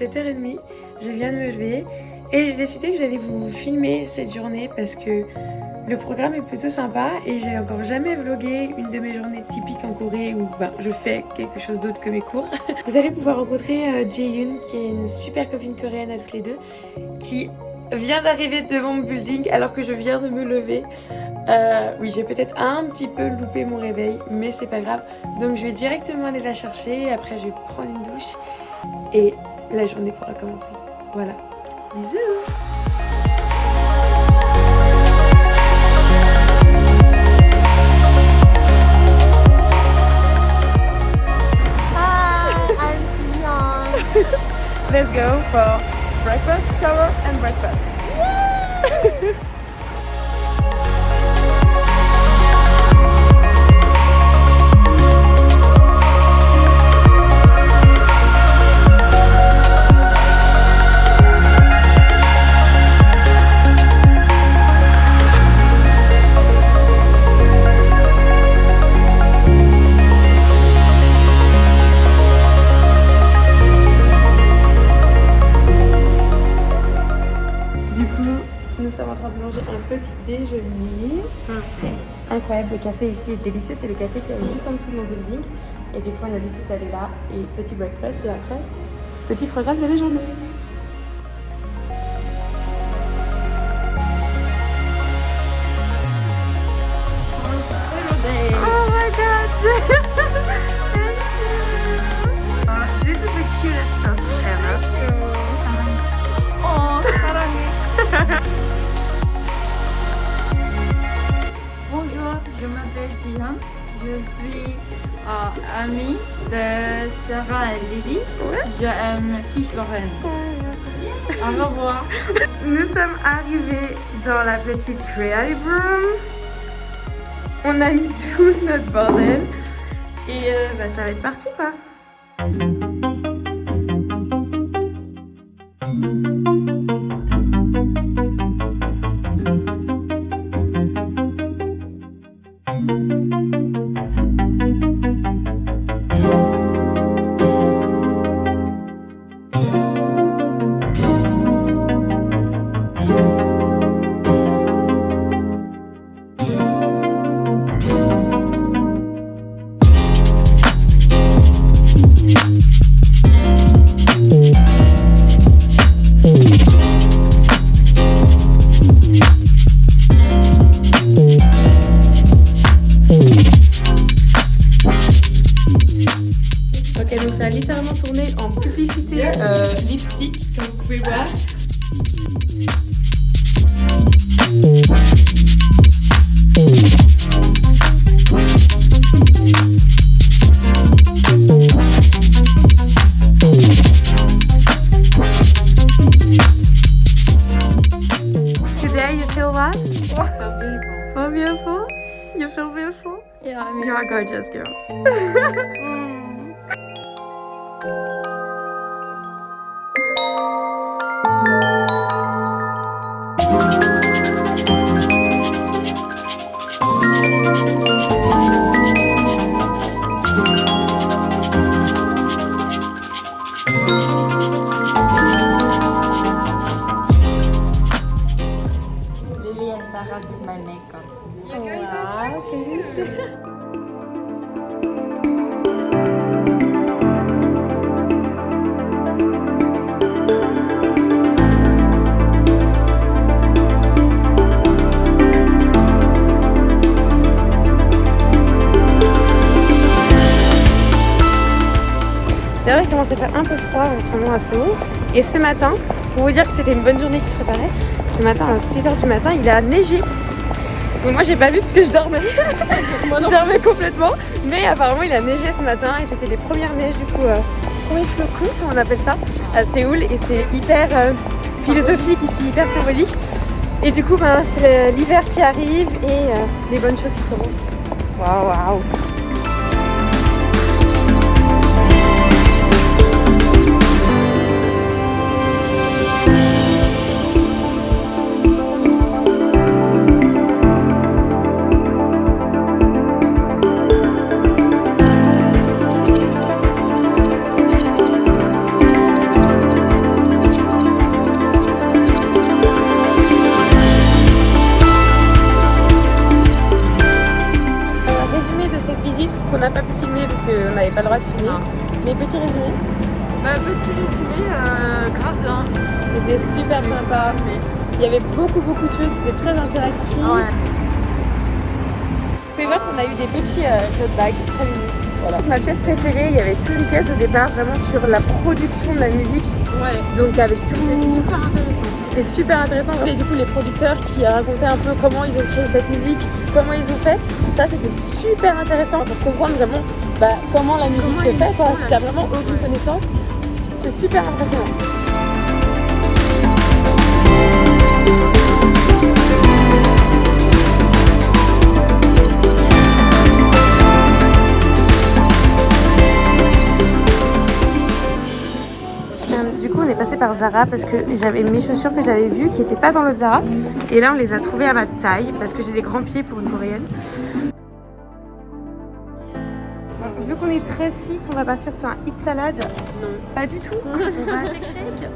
7h30, je viens de me lever et j'ai décidé que j'allais vous filmer cette journée parce que le programme est plutôt sympa et j'ai encore jamais vlogué une de mes journées typiques en Corée où je fais quelque chose d'autre que mes cours. Vous allez pouvoir rencontrer Jae-yoon qui est une super copine coréenne à toutes les deux qui vient d'arriver devant mon building alors que je viens de me lever. Oui, j'ai peut-être un petit peu loupé mon réveil, mais c'est pas grave. Donc je vais directement aller la chercher, après je vais prendre une douche et la journée pourra commencer. Voilà, bisous. Let's go for breakfast, shower and breakfast. Nous sommes en train de manger un petit déjeuner. Incroyable, le café ici est délicieux, c'est le café qui est juste en dessous de mon building. Et du coup on a décidé d'aller là et petit breakfast et après petit programme de la journée. Oh my god! Thank you! This is the cutest stuff ever. Oh, 사랑해. Bonjour, je m'appelle Jihan. Je suis amie de Sarah et Lily. Je aime Kish Lorraine. Au revoir. Nous sommes arrivés dans la petite creative room. On a mis tout notre bordel. Et ça va être parti quoi. Ok, donc ça a littéralement tourné en publicité lipstick, comme vous pouvez voir. Today you feel what? So beautiful. You feel beautiful? Yeah, I mean, You are gorgeous girls. Lily and Sarah did my makeup. Wow, can you see? C'est vrai qu'il commence à faire un peu froid en ce moment à Séoul. Et ce matin, pour vous dire que c'était une bonne journée qui se préparait, ce matin à 6h du matin, il a neigé. Donc moi j'ai pas vu parce que je dormais. Je dormais complètement. Mais apparemment il a neigé ce matin et c'était les premières neiges du coup. Comment on appelle ça à Séoul. Et c'est hyper philosophique ici, hyper symbolique. Et du coup c'est l'hiver qui arrive et les bonnes choses qui commencent. Waouh waouh. n'a pas pu filmer parce qu'on n'avait pas le droit de filmer. Non. Mais petit résumé. Bah, petit résumé, grave bien. C'était super sympa. Mais... Il y avait beaucoup de choses, c'était très interactif. Ouais. Vous pouvez voir qu'on a eu des petits tote bags, très mignons. Voilà. Ma pièce préférée, il y avait toute une pièce au départ vraiment sur la production de la musique. Ouais. Donc avec tout. C'était super intéressant. C'était super intéressant. Et du coup les producteurs qui racontaient un peu comment ils ont créé cette musique, comment ils ont fait. Ça c'était super intéressant pour comprendre vraiment comment la musique se fait. Quoi. Si t'as vraiment aucune connaissance, c'est super impressionnant. Du coup on est passé par Zara parce que j'avais mes chaussures que j'avais vues qui n'étaient pas dans l'autre Zara et là on les a trouvées à ma taille parce que j'ai des grands pieds pour une coréenne. Bon, vu qu'on est très fit, on va partir sur un hit salade. Non. Pas du tout. On va à Shake Shake.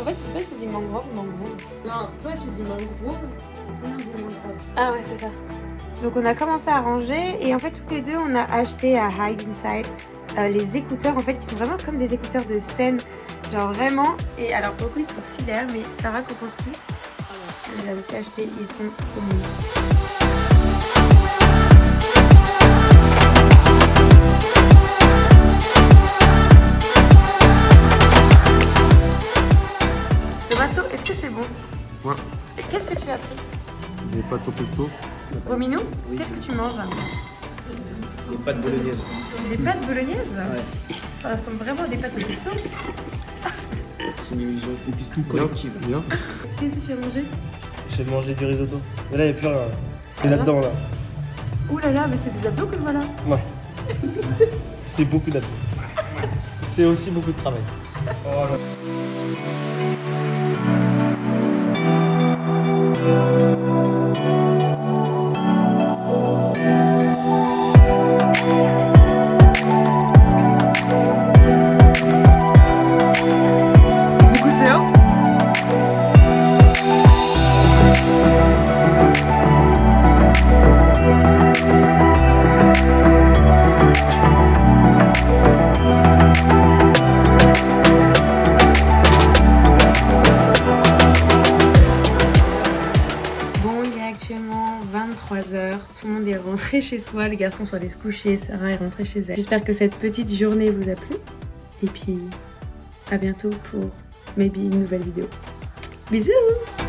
En fait, je sais pas si c'est du mangrove ou mangrove. Non, toi tu dis mangrove et tout le monde dit mangrove. Ah ouais, c'est ça. Donc on a commencé à ranger et en fait toutes les deux on a acheté à Hide Inside les écouteurs en fait qui sont vraiment comme des écouteurs de scène. Genre vraiment, et alors beaucoup ils sont filaires mais Sarah qu'en penses-tu? On les a aussi achetés, ils sont trop mignons. Est-ce que c'est bon? Ouais. Et qu'est-ce que tu as pris? Des pâtes au pesto. Rominou, qu'est-ce que tu manges là? Des pâtes bolognaises. Des pâtes bolognaises? Ouais. Ça ressemble vraiment à des pâtes au pesto. C'est une illusion, une piston collective. Bien. Qu'est-ce que tu as mangé? J'ai mangé du risotto. Mais là, il n'y a plus rien. C'est là-dedans, là. Ouh là là, mais c'est des abdos que voilà. Ouais. C'est beaucoup d'abdos. C'est aussi beaucoup de travail. Oh là. Actuellement 23h, tout le monde est rentré chez soi, les garçons sont allés se coucher, Sarah est rentrée chez elle. J'espère que cette petite journée vous a plu et puis à bientôt pour maybe une nouvelle vidéo. Bisous!